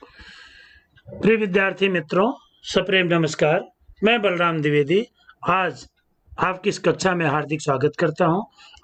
प्रिय विद्यार्थी मित्रों, सप्रेम नमस्कार। मैं बलराम द्विवेदी आज आपकी इस कक्षा में हार्दिक स्वागत करता हूं।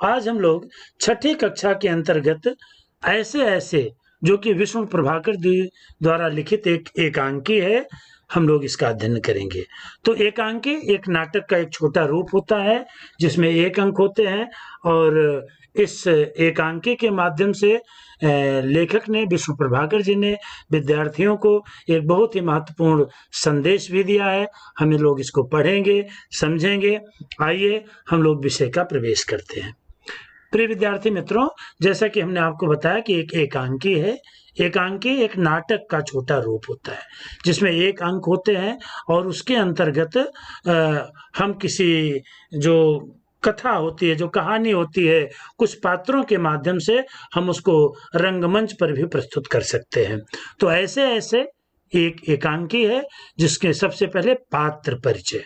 आज हम लोग छठी कक्षा के अंतर्गत ऐसे जो कि विष्णु प्रभाकर जी द्वारा लिखित एक एकांकी है, हम लोग इसका अध्ययन करेंगे। तो एकांकी एक नाटक का एक छोटा रूप होता है जिसमें एक अंक होते हैं और इस एकांकी के माध्यम से लेखक ने विष्णु प्रभाकर जी ने विद्यार्थियों को एक बहुत ही महत्वपूर्ण संदेश भी दिया है। हम लोग इसको पढ़ेंगे, समझेंगे। आइए हम लोग विषय का प्रवेश करते हैं। प्रिय विद्यार्थी मित्रों, जैसा कि हमने आपको बताया कि एक एकांकी है। एकांकी एक नाटक का छोटा रूप होता है जिसमें एक अंक होते हैं और उसके अंतर्गत हम किसी जो कथा होती है, जो कहानी होती है, कुछ पात्रों के माध्यम से हम उसको रंगमंच पर भी प्रस्तुत कर सकते हैं। तो ऐसे एक एकांकी है जिसके सबसे पहले पात्र परिचय।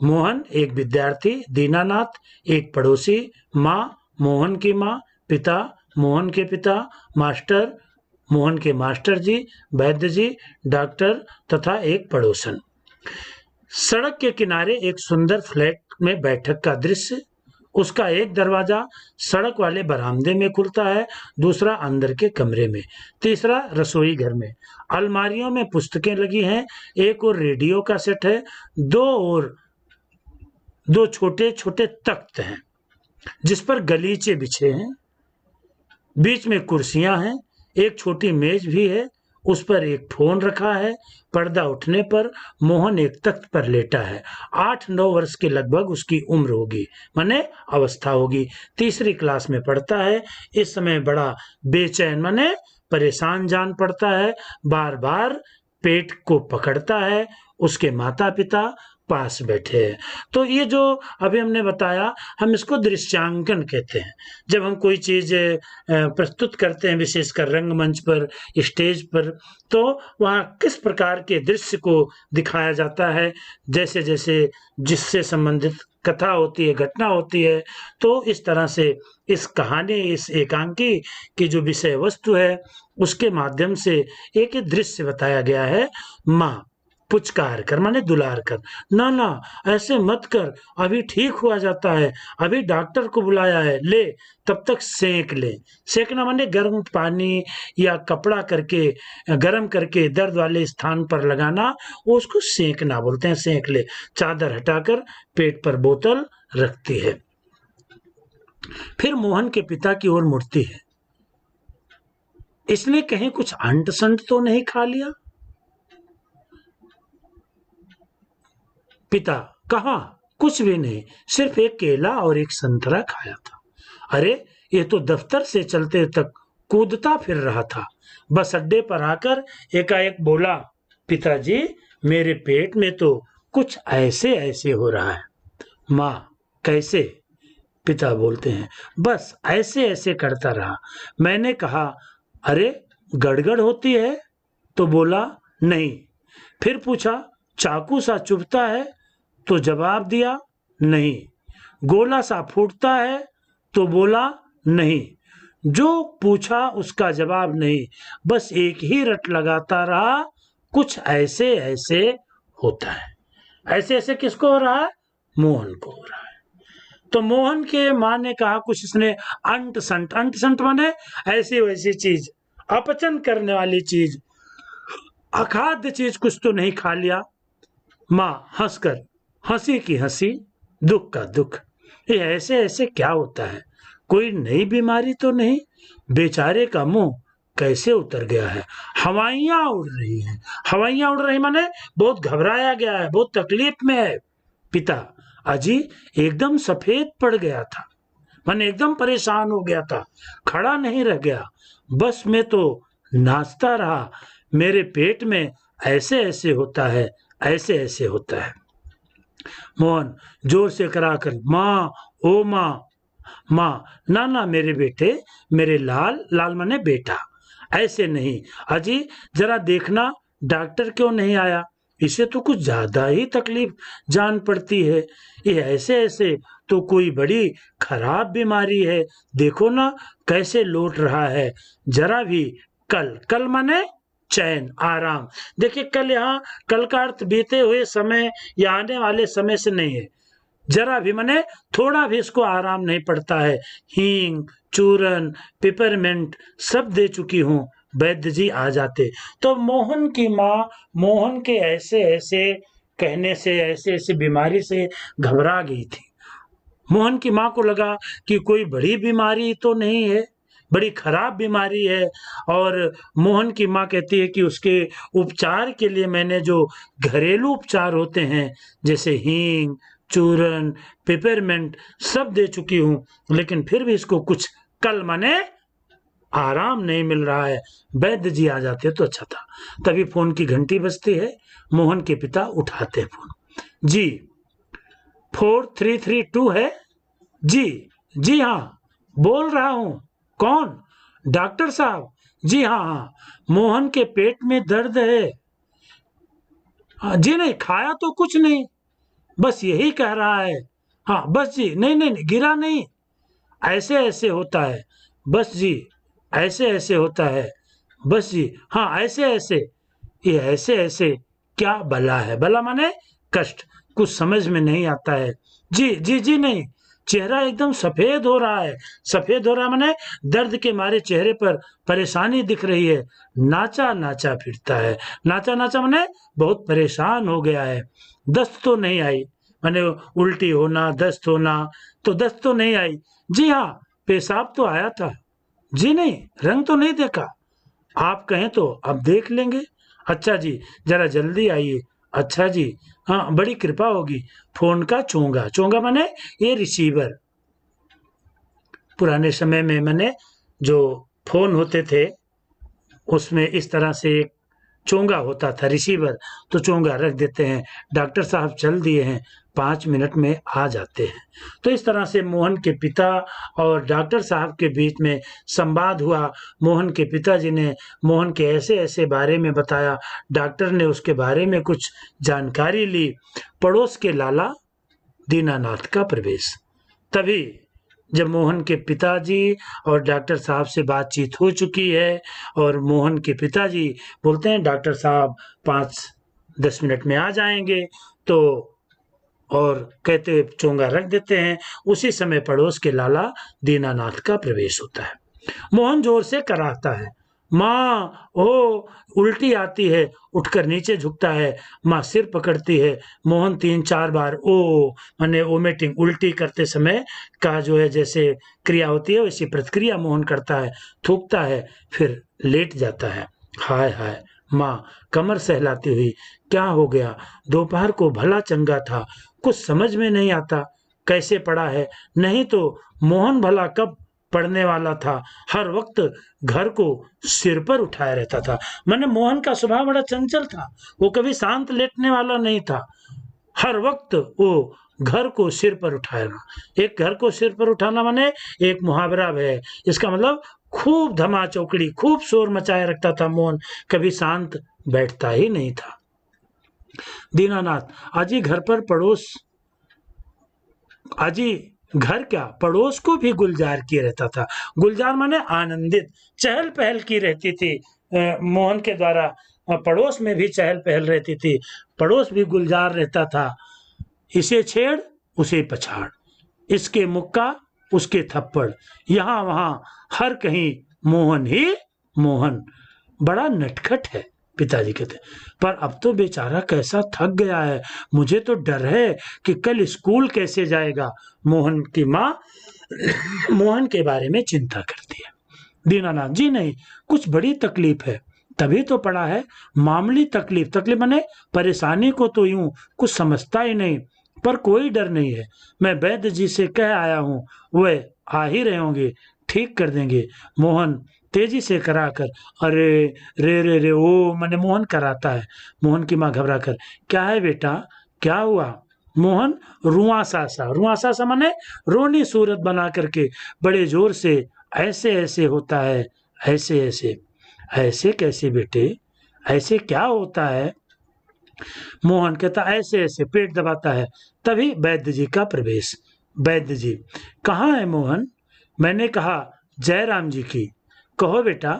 मोहन एक विद्यार्थी, दीनानाथ एक पड़ोसी, माँ मोहन की माँ, पिता मोहन के पिता, मास्टर मोहन के मास्टर जी, वैद्य जी डॉक्टर तथा एक पड़ोसन। सड़क के किनारे एक सुंदर फ्लैट में बैठक का दृश्य। उसका एक दरवाजा सड़क वाले बरामदे में खुलता है, दूसरा अंदर के कमरे में, तीसरा रसोई घर में। अलमारियों में पुस्तकें लगी हैं, एक और रेडियो का सेट है, दो छोटे छोटे तख्त हैं जिस पर गलीचे बिछे हैं, बीच में कुर्सियां हैं, एक छोटी मेज भी है, उस पर एक फोन रखा है। पर्दा उठने पर मोहन एक तख्त पर लेटा है। 8-9 वर्ष के लगभग उसकी उम्र होगी, माने अवस्था होगी। तीसरी क्लास में पढ़ता है। इस समय बड़ा बेचैन माने परेशान जान पड़ता है, बार बार पेट को पकड़ता है। उसके माता पिता पास बैठे हैं। तो ये जो अभी हमने बताया, हम इसको दृश्यांकन कहते हैं। जब हम कोई चीज प्रस्तुत करते हैं, विशेषकर रंगमंच पर, स्टेज पर, तो वहाँ किस प्रकार के दृश्य को दिखाया जाता है, जैसे जैसे जिससे संबंधित कथा होती है, घटना होती है, तो इस तरह से इस कहानी, इस एकांकी की जो विषय वस्तु है उसके माध्यम से एक दृश्य बताया गया है। माँ पुचकार कर माने दुलार कर, ना ना ऐसे मत कर, अभी ठीक हुआ जाता है, अभी डॉक्टर को बुलाया है, ले तब तक सेंक ले। सेंकना माने गर्म पानी या कपड़ा करके गर्म करके दर्द वाले स्थान पर लगाना, वो उसको सेंकना बोलते हैं। सेंक ले। चादर हटाकर पेट पर बोतल रखती है। फिर मोहन के पिता की ओर मुड़ती है। इसने कहीं कुछ अंट संट तो नहीं खा लिया? पिता कहा कुछ भी नहीं, सिर्फ एक केला और एक संतरा खाया था। अरे ये तो दफ्तर से चलते तक कूदता फिर रहा था, बस अड्डे पर आकर एकाएक बोला, पिताजी मेरे पेट में तो कुछ ऐसे ऐसे हो रहा है। माँ कैसे? पिता बोलते हैं, बस ऐसे ऐसे करता रहा। मैंने कहा अरे गड़गड़ होती है? तो बोला नहीं। फिर पूछा चाकू सा चुभता है? तो जवाब दिया नहीं। गोला सा फूटता है? तो बोला नहीं। जो पूछा उसका जवाब नहीं, बस एक ही रट लगाता रहा, कुछ ऐसे ऐसे होता है। ऐसे ऐसे किसको हो रहा है? मोहन को हो रहा है। तो मोहन के माँ ने कहा कुछ इसने अंट संट माने ऐसी वैसी चीज, अपचन करने वाली चीज, अखाद्य चीज कुछ तो नहीं खा लिया? माँ हंसकर, हंसी की हंसी, दुख का दुख, ये ऐसे ऐसे क्या होता है? कोई नई बीमारी तो नहीं? बेचारे का मुंह कैसे उतर गया है, हवाइयां उड़ रही हैं। हवाइयां उड़ रही माने बहुत घबराया गया है, बहुत तकलीफ में है। पिता अजी एकदम सफेद पड़ गया था, माने एकदम परेशान हो गया था, खड़ा नहीं रह गया, बस मैं तो नाचता रहा। मेरे पेट में ऐसे ऐसे होता है, ऐसे ऐसे होता है। मोहन जोर से कराकर, माँ ओ माँ, माँ ना ना मेरे बेटे, मेरे लाल, लाल माने बेटा, ऐसे नहीं। अजी जरा देखना डॉक्टर क्यों नहीं आया? इसे तो कुछ ज्यादा ही तकलीफ जान पड़ती है। ये ऐसे ऐसे तो कोई बड़ी खराब बीमारी है, देखो ना कैसे लौट रहा है। जरा भी कल, कल माने चैन, आराम। देखिए कल का अर्थ बीते हुए समय या आने वाले समय से नहीं है, जरा भी माने थोड़ा भी इसको आराम नहीं पड़ता है। हींग, चूरन, पिपरमेंट सब दे चुकी हूँ, वैद्य जी आ जाते। तो मोहन की माँ मोहन के ऐसे ऐसे कहने से, ऐसे ऐसे बीमारी से घबरा गई थी। मोहन की माँ को लगा कि कोई बड़ी बीमारी तो नहीं है, बड़ी खराब बीमारी है। और मोहन की माँ कहती है कि उसके उपचार के लिए मैंने जो घरेलू उपचार होते हैं, जैसे हींग, चूरन, पिपरमेंट सब दे चुकी हूँ, लेकिन फिर भी इसको कुछ कल माने आराम नहीं मिल रहा है। वैद्य जी आ जाते तो अच्छा था। तभी फोन की घंटी बजती है, मोहन के पिता उठाते हैं फोन। जी, 4332 है। जी, जी हाँ, बोल रहा हूँ। कौन? डॉक्टर साहब। जी हाँ, हाँ, मोहन के पेट में दर्द है। जी नहीं, खाया तो कुछ नहीं, बस यही कह रहा है। हाँ, बस जी, नहीं, नहीं, नहीं, गिरा नहीं, ऐसे-ऐसे होता है। बस जी, ऐसे-ऐसे होता है। बस जी, हाँ, ऐसे-ऐसे। ये ऐसे-ऐसे क्या भला है? भला माने कष्ट, कुछ समझ में नहीं आता है। जी, जी, जी नहीं, चेहरा एकदम सफ़ेद हो रहा है। सफ़ेद हो रहा है माने दर्द के मारे चेहरे पर परेशानी दिख रही है। नाचा-नाचा फिरता है। नाचा-नाचा माने बहुत परेशान हो गया है। दस्त तो नहीं आई, माने उल्टी होना, दस्त होना, तो दस्त तो नहीं आई। जी हाँ, पेशाब तो आया था। जी नहीं, रंग तो नहीं देखा। आप कहें तो अब देख लेंगे। अच्छा जी, ज़रा जल्दी आइए। अच्छा जी, हाँ, बड़ी कृपा होगी। फ़ोन का चोंगा, चोंगा माने ये रिसीवर। पुराने समय में माने जो फ़ोन होते थे, उसमें इस तरह से एक चोंगा होता था, रिसीवर, तो चोंगा रख देते हैं। डॉक्टर साहब चल दिए हैं, 5 मिनट में आ जाते हैं। तो इस तरह से मोहन के पिता और डॉक्टर साहब के बीच में संवाद हुआ। मोहन के पिताजी ने मोहन के ऐसे-ऐसे बारे में बताया, डॉक्टर ने उसके बारे में कुछ जानकारी ली। पड़ोस के लाला दीनानाथ का प्रवेश। तभी जब मोहन के पिताजी और डॉक्टर साहब से बातचीत हो चुकी है और मोहन के पिताजी बोलते हैं डॉक्टर साहब 5-10 मिनट में आ जाएँगे, तो और कहते हुए चोंगा रख देते हैं। उसी समय पड़ोस के लाला दीनानाथ का प्रवेश होता है। मोहन जोर से कराहता है, माँ, ओ, उल्टी आती है। उठकर नीचे झुकता है, माँ सिर पकड़ती है। मोहन 3-4 बार ओ माने वोमिटिंग, उल्टी करते समय का जो है जैसे क्रिया होती है, वैसी प्रतिक्रिया मोहन करता है, थूकता है, फिर लेट जाता है। हाय हाय! माँ कमर सहलाती हुई, क्या हो गया? दोपहर को भला चंगा था, कुछ समझ में नहीं आता कैसे पड़ा है। नहीं तो मोहन भला कब पढ़ने वाला था, हर वक्त घर को सिर पर उठाए रहता था। माने मोहन का स्वभाव बड़ा चंचल था, वो कभी शांत लेटने वाला नहीं था। हर वक्त वो घर को सिर पर उठाएगा। एक घर को सिर पर उठाना माने एक मुहावरा है। इसका मतलब खूब धमा चौकड़ी, खूब शोर मचाए रखता था मोहन, कभी शांत बैठता ही नहीं था। दीनानाथ, अजी घर पर पड़ोस, अजी घर क्या पड़ोस को भी गुलजार किए रहता था। गुलजार माने आनंदित, चहल पहल की रहती थी। मोहन के द्वारा पड़ोस में भी चहल पहल रहती थी, पड़ोस भी गुलजार रहता था। इसे छेड़ उसे पछाड़, इसके मुक्का उसके थप्पड़, यहाँ वहाँ हर कहीं मोहन ही मोहन। बड़ा नटखट है, पिताजी कहते। पर अब तो बेचारा कैसा थक गया है, मुझे तो डर है कि कल स्कूल कैसे जाएगा। मोहन की माँ मोहन के बारे में चिंता करती है। दीनानाथ, जी नहीं, कुछ बड़ी तकलीफ है, तभी तो पड़ा है। मामूली तकलीफ, तकलीफ माने परेशानी को तो यूं कुछ समझता ही नहीं, पर कोई डर नहीं है। मैं वैद्य जी से कह आया हूँ, वे आ ही रहे होंगे, ठीक कर देंगे। मोहन तेजी से कराकर, अरे रे रे रे, ओ मैंने मोहन कराता है। मोहन की माँ घबरा कर, क्या है बेटा, क्या हुआ? मोहन रुआं सा माने रोनी सूरत बना करके बड़े जोर से, ऐसे ऐसे होता है, ऐसे ऐसे। ऐसे कैसे बेटे, ऐसे क्या होता है? मोहन कहता ऐसे ऐसे पेट दबाता है। तभी वैद्य जी का प्रवेश। वैद्य जी, कहाँ है मोहन? मैंने कहा जयराम जी की। कहो बेटा,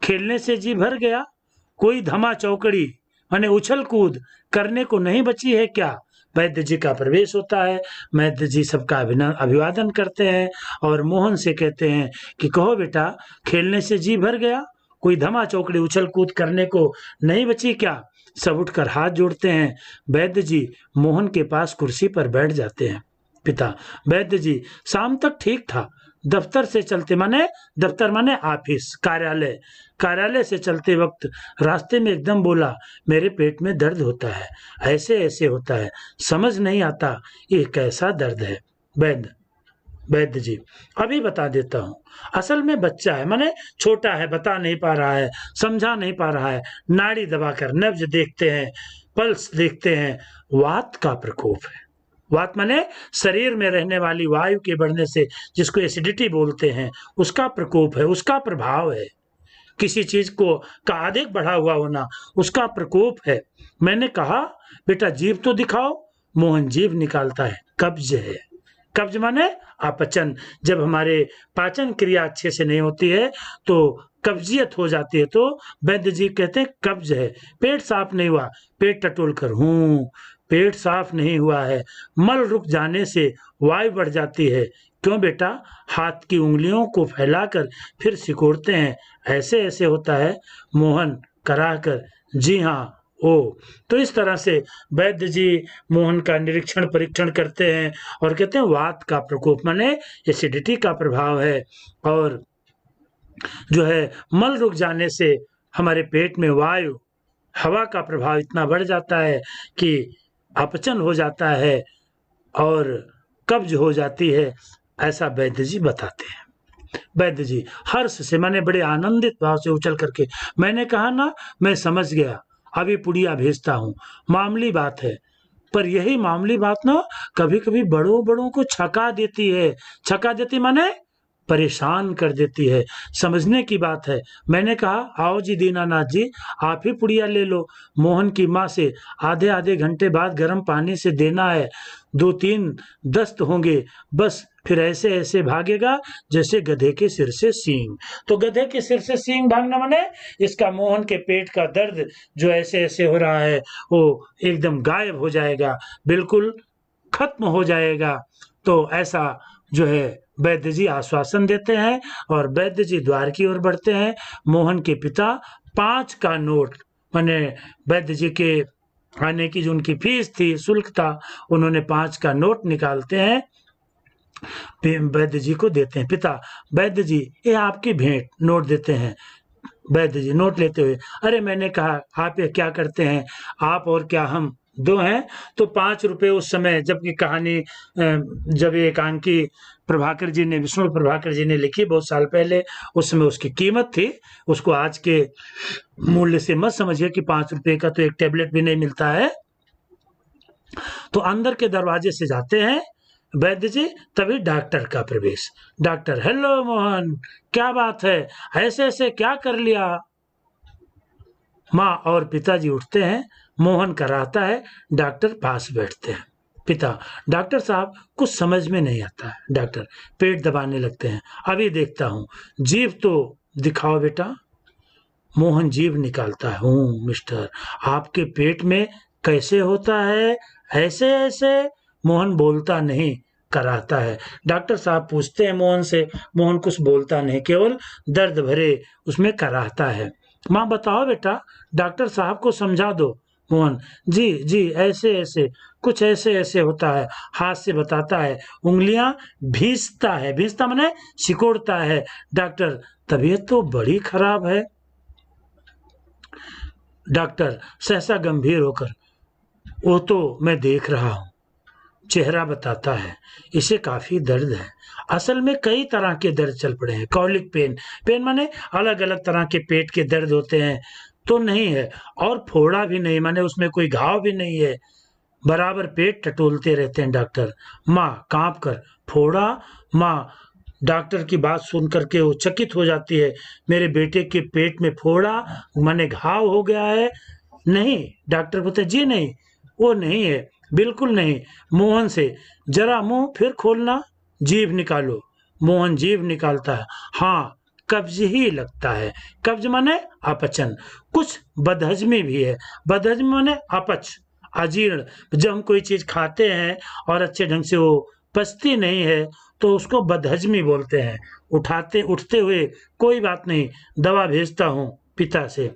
खेलने से जी भर गया, कोई धमा चौकड़ी माने उछल कूद करने को नहीं बची है क्या? वैद्य जी का प्रवेश होता है। वैद्य जी सबका अभिवादन करते हैं और मोहन से कहते हैं कि कहो बेटा, खेलने से जी भर गया? कोई धमा चौकड़ी उछल कूद करने को नहीं बची क्या? सब उठकर हाथ जोड़ते हैं। वैद्य जी मोहन के पास कुर्सी पर बैठ जाते हैं। पिता: वैद्य जी, शाम तक ठीक था। दफ्तर से चलते माने दफ्तर माने ऑफिस, कार्यालय, कार्यालय से चलते वक्त रास्ते में एकदम बोला, मेरे पेट में दर्द होता है, ऐसे ऐसे होता है, समझ नहीं आता ये कैसा दर्द है। वैद्य: वैद्य जी, अभी बता देता हूँ। असल में बच्चा है, माने छोटा है, बता नहीं पा रहा है, समझा नहीं पा रहा है। नाड़ी दबाकर नब्ज देखते हैं, पल्स देखते हैं। वात का प्रकोप है। वात माने शरीर में रहने वाली वायु के बढ़ने से, जिसको एसिडिटी बोलते हैं, उसका प्रकोप है, उसका प्रभाव है। किसी चीज को का अधिक बढ़ा हुआ होना, उसका प्रकोप है। मैंने कहा बेटा जीभ तो दिखाओ। मोहन जीभ निकालता है। कब्ज है। कब्ज माने अपचन। जब हमारे पाचन क्रिया अच्छे से नहीं होती है तो कब्जियत हो जाती है। तो वैद्य जी कहते हैं कब्ज है। पेट साफ नहीं हुआ। पेट टटोल कर पेट साफ नहीं हुआ है। मल रुक जाने से वायु बढ़ जाती है। क्यों बेटा? हाथ की उंगलियों को फैलाकर फिर सिकोड़ते हैं, ऐसे ऐसे होता है। मोहन कराह कर जी हाँ। ओ, तो इस तरह से वैद्य जी मोहन का निरीक्षण परीक्षण करते हैं और कहते हैं वात का प्रकोप माने एसिडिटी का प्रभाव है। और जो है मल रुक जाने से हमारे पेट में वायु हवा का प्रभाव इतना बढ़ जाता है कि अपचन हो जाता है और कब्ज हो जाती है। ऐसा वैद्य जी बताते हैं। वैद्य जी हर्ष से माने बड़े आनंदित भाव से उछल करके, मैंने कहा ना, मैं समझ गया, अभी पुड़िया भेजता हूँ। मामूली बात है, पर यही मामूली बात ना कभी कभी बड़ों बड़ों को छका देती है। छका देती माने परेशान कर देती है। समझने की बात है। मैंने कहा आओ जी दीनानाथ जी, आप ही पुड़िया ले लो। मोहन की माँ से आधे आधे घंटे बाद गर्म पानी से देना है। 2-3 दस्त होंगे, बस फिर ऐसे ऐसे भागेगा जैसे गधे के सिर से सींग। तो गधे के सिर से सींग भागना माने इसका मोहन के पेट का दर्द जो ऐसे ऐसे हो रहा है वो एकदम गायब हो जाएगा, बिल्कुल खत्म हो जाएगा। तो ऐसा जो है वैद्य जी आश्वासन देते हैं और वैद्य जी द्वार की ओर बढ़ते हैं। मोहन के पिता 5 का नोट माने वैद्य जी के आने की जो उनकी फीस थी, शुल्क था, उन्होंने 5 का नोट निकालते हैं, वैद्य जी को देते हैं। पिता: वैद्य जी, ये आपकी भेंट, नोट देते हैं। वैद्य जी नोट लेते हुए, अरे मैंने कहा आप ये क्या करते हैं, आप और क्या हम दो हैं। तो 5 रुपए उस समय, जबकि कहानी जब ये एकांकी प्रभाकर जी ने, विष्णु प्रभाकर जी ने लिखी बहुत साल पहले, उस समय उसकी कीमत थी। उसको आज के मूल्य से मत समझिए कि 5 रुपए का तो एक टेबलेट भी नहीं मिलता है। तो अंदर के दरवाजे से जाते हैं वैद्य जी, तभी डॉक्टर का प्रवेश। डॉक्टर: हेलो मोहन, क्या बात है, ऐसे ऐसे क्या कर लिया? माँ और पिताजी उठते हैं। मोहन कराहता है। डॉक्टर पास बैठते हैं। पिता: डॉक्टर साहब, कुछ समझ में नहीं आता है। डॉक्टर पेट दबाने लगते हैं। अभी देखता हूँ, जीभ तो दिखाओ बेटा। मोहन जीभ निकालता है। मिस्टर, आपके पेट में कैसे होता है, ऐसे ऐसे? मोहन बोलता नहीं, कराहता है। डॉक्टर साहब पूछते हैं मोहन से। मोहन कुछ बोलता नहीं, केवल दर्द भरे उसमें कराहता है। माँ बताओ बेटा, डॉक्टर साहब को समझा दो। मोहन: जी जी, ऐसे ऐसे, कुछ ऐसे ऐसे होता है। हाथ से बताता है, उंगलियां भींचता है। भींचता माने सिकोड़ता है। डॉक्टर: तबीयत तो बड़ी खराब है। डॉक्टर सहसा गंभीर होकर: वो तो मैं देख रहा हूँ। चेहरा बताता है, इसे काफी दर्द है। असल में कई तरह के दर्द चल पड़े हैं। कॉलिक पेन, पेन माने अलग अलग तरह के पेट के दर्द होते हैं, तो नहीं है। और फोड़ा भी नहीं, माने उसमें कोई घाव भी नहीं है। बराबर पेट टटोलते रहते हैं डॉक्टर। माँ कांप कर: फोड़ा? माँ डॉक्टर की बात सुन करके वो चकित हो जाती है। मेरे बेटे के पेट में फोड़ा माने घाव हो गया है? नहीं। डॉक्टर बोलते जी नहीं, वो नहीं है, बिल्कुल नहीं। मोहन से: जरा मुंह फिर खोलना, जीभ निकालो। मोहन जीभ निकालता है। हाँ, कब्ज ही लगता है। कब्ज माने अपचन, कुछ बदहजमी भी है। बदहजमी माने अपच, अजीर्ण। जब हम कोई चीज खाते हैं और अच्छे ढंग से वो पचती नहीं है तो उसको बदहजमी बोलते हैं। उठते हुए कोई बात नहीं, दवा भेजता हूँ पिता से,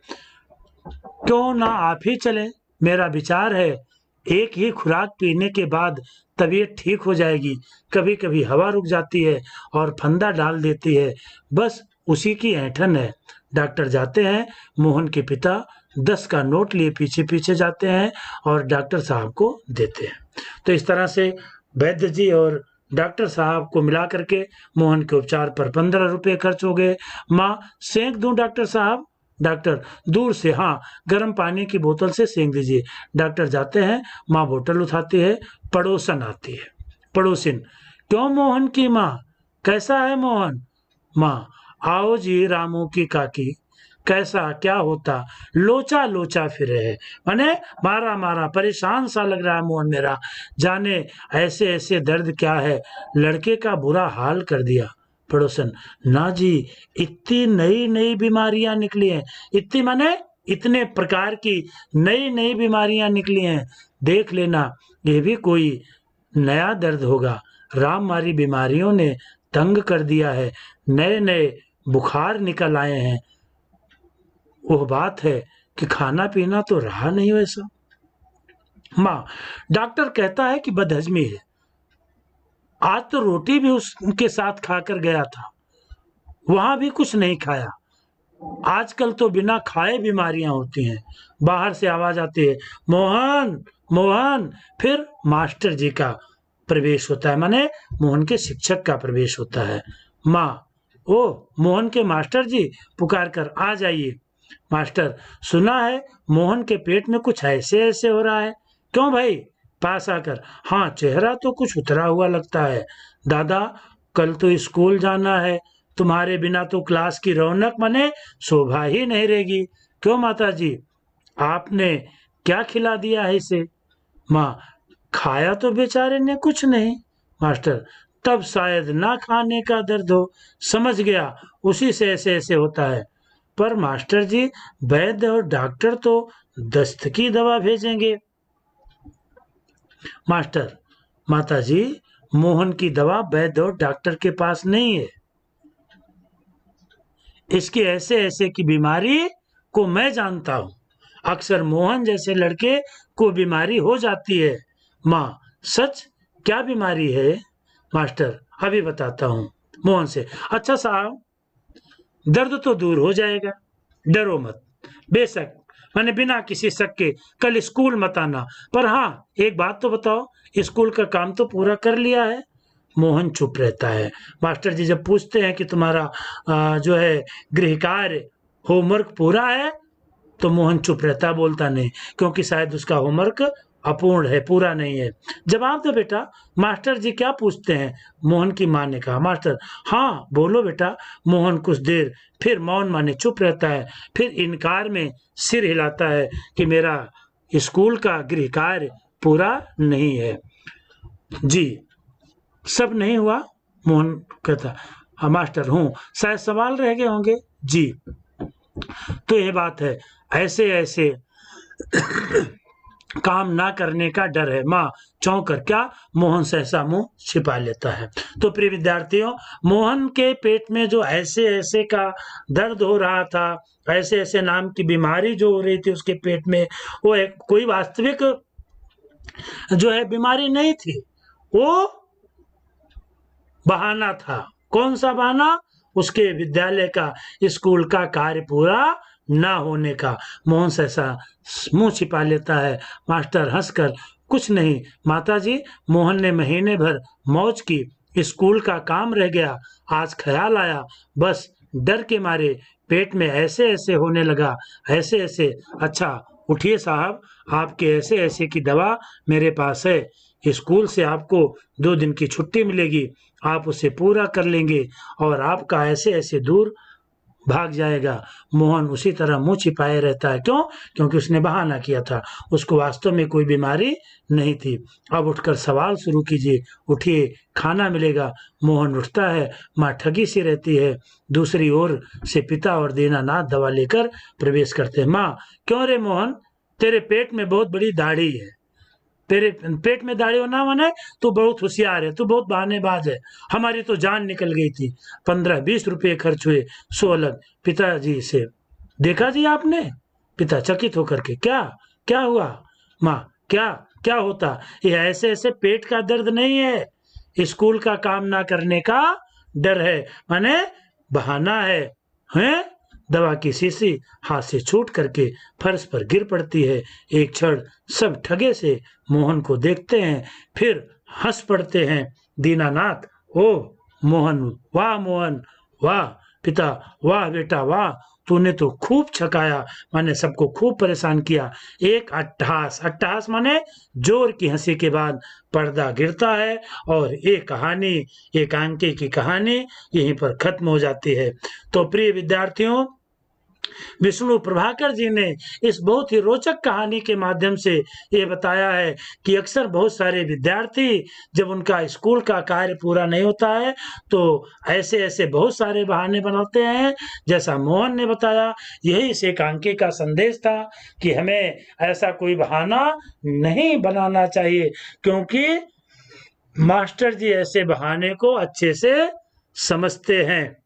क्यों ना आप ही चलें। मेरा विचार है एक ही खुराक पीने के बाद तबीयत ठीक हो जाएगी। कभी कभी हवा रुक जाती है और फंदा डाल देती है, बस उसी की ऐंठन है। डॉक्टर जाते हैं। मोहन के पिता 10 का नोट लिए पीछे पीछे जाते हैं और डॉक्टर साहब को देते हैं। तो इस तरह से वैद्य जी और डॉक्टर साहब को मिला करके मोहन के उपचार पर 15 रुपये खर्च हो गए। माँ, सेंक दूं डॉक्टर साहब? डॉक्टर, दूर से, हाँ, गर्म पानी की बोतल से सेंक दीजिए। डॉक्टर जाते हैं। माँ बोतल उठाती है। पड़ोसन आती है। पड़ोसिन, क्यों मोहन की माँ, कैसा है मोहन? माँ, आओ जी रामू की काकी, कैसा क्या होता, लोचा लोचा फिर है। माने मारा मारा परेशान सा लग रहा है मोहन मेरा, जाने ऐसे ऐसे दर्द क्या है, लड़के का बुरा हाल कर दिया। पड़ोसन, ना जी, इतनी नई नई बीमारियां निकली हैं। इतनी माने इतने प्रकार की नई नई बीमारियां निकली हैं, देख लेना ये भी कोई नया दर्द होगा। राम मारी बीमारियों ने तंग कर दिया है, नए नए बुखार निकल आए हैं। वह बात है कि खाना पीना तो रहा नहीं वैसा। माँ, डॉक्टर कहता है कि बदहजमी है। आज तो रोटी भी उसके साथ खाकर गया था, वहां भी कुछ नहीं खाया। आजकल तो बिना खाए बीमारियां होती हैं। बाहर से आवाज आती है, मोहन मोहन। फिर मास्टर जी का प्रवेश होता है, माने मोहन के शिक्षक का प्रवेश होता है। माँ, ओ मोहन के मास्टर जी, पुकार कर आ जाइए। मास्टर, सुना है मोहन के पेट में कुछ ऐसे ऐसे हो रहा है। क्यों भाई? पास आकर, हाँ, चेहरा तो कुछ उतरा हुआ लगता है। दादा, कल तो स्कूल जाना है, तुम्हारे बिना तो क्लास की रौनक माने शोभा ही नहीं रहेगी। क्यों माता जी, आपने क्या खिला दिया है इसे? माँ, खाया तो बेचारे ने कुछ नहीं। मास्टर, तब शायद ना खाने का दर्द हो, समझ गया, उसी से ऐसे ऐसे होता है। पर मास्टर जी, वैद्य और डॉक्टर तो दस्त की दवा भेजेंगे। मास्टर, माता जी, मोहन की दवा वैद्य और डॉक्टर के पास नहीं है। इसके ऐसे ऐसे की बीमारी को मैं जानता हूं। अक्सर मोहन जैसे लड़के को बीमारी हो जाती है। माँ, सच? क्या बीमारी है? मास्टर, अभी बताता हूँ। मोहन से, अच्छा साहब, दर्द तो दूर हो जाएगा, डरो मत। बेशक, मैंने बिना किसी शक के कल स्कूल मत आना, पर हाँ, एक बात तो बताओ, स्कूल का काम तो पूरा कर लिया है? मोहन चुप रहता है। मास्टर जी जब पूछते हैं कि तुम्हारा जो है गृह कार्य, होमवर्क पूरा है, तो मोहन चुप रहता, बोलता नहीं, क्योंकि शायद उसका होमवर्क अपूर्ण है, पूरा नहीं है। जवाब दो बेटा, मास्टर जी क्या पूछते हैं? मोहन की माँ ने कहा। मास्टर, हाँ बोलो बेटा। मोहन कुछ देर फिर मौन माने चुप रहता है, फिर इनकार में सिर हिलाता है कि मेरा स्कूल का गृह कार्य पूरा नहीं है। जी, सब नहीं हुआ? मोहन कहता, हाँ मास्टर हूँ, शायद सवाल रह गए होंगे। जी, तो ये बात है, ऐसे ऐसे काम ना करने का डर है। माँ चौंक कर, क्या? मोहन सहसा मुंह छिपा लेता है। तो प्रिय विद्यार्थियों, मोहन के पेट में जो ऐसे ऐसे का दर्द हो रहा था, ऐसे ऐसे नाम की बीमारी जो हो रही थी उसके पेट में, वो एक कोई वास्तविक जो है बीमारी नहीं थी, वो बहाना था। कौन सा बहाना? उसके विद्यालय का, स्कूल का कार्य पूरा ना होने का। मोहन सहसा मुंह छिपा लेता है। मास्टर हंसकर, कुछ नहीं माताजी, मोहन ने महीने भर मौज की, स्कूल का काम रह गया, आज ख्याल आया, बस डर के मारे पेट में ऐसे ऐसे होने लगा, ऐसे ऐसे। अच्छा, उठिए साहब, आपके ऐसे ऐसे की दवा मेरे पास है, स्कूल से आपको 2 दिन की छुट्टी मिलेगी, आप उसे पूरा कर लेंगे और आपका ऐसे ऐसे दूर भाग जाएगा। मोहन उसी तरह मुंह छिपाए रहता है। क्यों? क्योंकि उसने बहाना किया था, उसको वास्तव में कोई बीमारी नहीं थी। अब उठकर सवाल शुरू कीजिए, उठिए, खाना मिलेगा। मोहन उठता है, माँ ठगी सी रहती है। दूसरी ओर से पिता और दीनानाथ दवा लेकर प्रवेश करते हैं। माँ, क्यों रे मोहन, तेरे पेट में बहुत बड़ी दाढ़ी है। तेरे पेट में दाढ़ी होना माने तू बहुत होशियार है, तू बहुत बहानेबाज है। हमारी तो जान निकल गई थी, 15-20 रुपए खर्च हुए, सो अलग। पिताजी से, देखा जी आपने? पिता चकित होकर के, क्या क्या हुआ? माँ, क्या क्या होता? ये ऐसे ऐसे पेट का दर्द नहीं है, स्कूल का काम ना करने का डर है, माने बहाना है। हैं? दवा की शीशी हाथ से छूट करके फर्श पर गिर पड़ती है। एक क्षण सब ठगे से मोहन को देखते हैं, फिर हंस पड़ते हैं। दीनानाथ, ओ मोहन, वाह मोहन, वाह। पिता, वाह बेटा वाह, तूने तो खूब छकाया, माने सबको खूब परेशान किया। एक अट्टहास, अट्टहास माने जोर की हंसी के बाद पर्दा गिरता है और ये कहानी, एकांकी की कहानी यहीं पर खत्म हो जाती है। तो प्रिय विद्यार्थियों, विष्णु प्रभाकर जी ने इस बहुत ही रोचक कहानी के माध्यम से ये बताया है कि अक्सर बहुत सारे विद्यार्थी जब उनका स्कूल का कार्य पूरा नहीं होता है तो ऐसे ऐसे बहुत सारे बहाने बनाते हैं, जैसा मोहन ने बताया। यही इस एकांकी का संदेश था कि हमें ऐसा कोई बहाना नहीं बनाना चाहिए, क्योंकि मास्टर जी ऐसे बहाने को अच्छे से समझते हैं।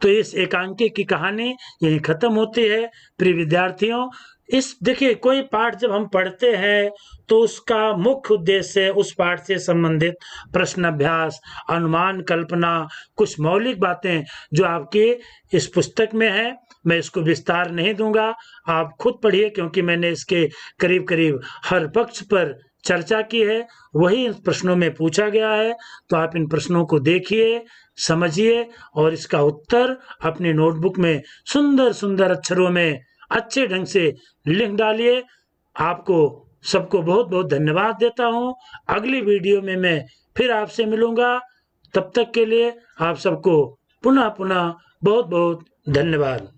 तो इस एकांकी की कहानी यहीं खत्म होती है। प्रिय विद्यार्थियों, इस देखिए, कोई पाठ जब हम पढ़ते हैं तो उसका मुख्य उद्देश्य उस पाठ से संबंधित प्रश्न अभ्यास, अनुमान, कल्पना, कुछ मौलिक बातें जो आपके इस पुस्तक में है। मैं इसको विस्तार नहीं दूंगा, आप खुद पढ़िए, क्योंकि मैंने इसके करीब करीब हर पक्ष पर चर्चा की है, वही इन प्रश्नों में पूछा गया है। तो आप इन प्रश्नों को देखिए, समझिए और इसका उत्तर अपनी नोटबुक में सुंदर सुंदर अक्षरों में अच्छे ढंग से लिख डालिए। आपको सबको बहुत बहुत धन्यवाद देता हूँ। अगली वीडियो में मैं फिर आपसे मिलूंगा। तब तक के लिए आप सबको पुनः पुनः बहुत बहुत धन्यवाद।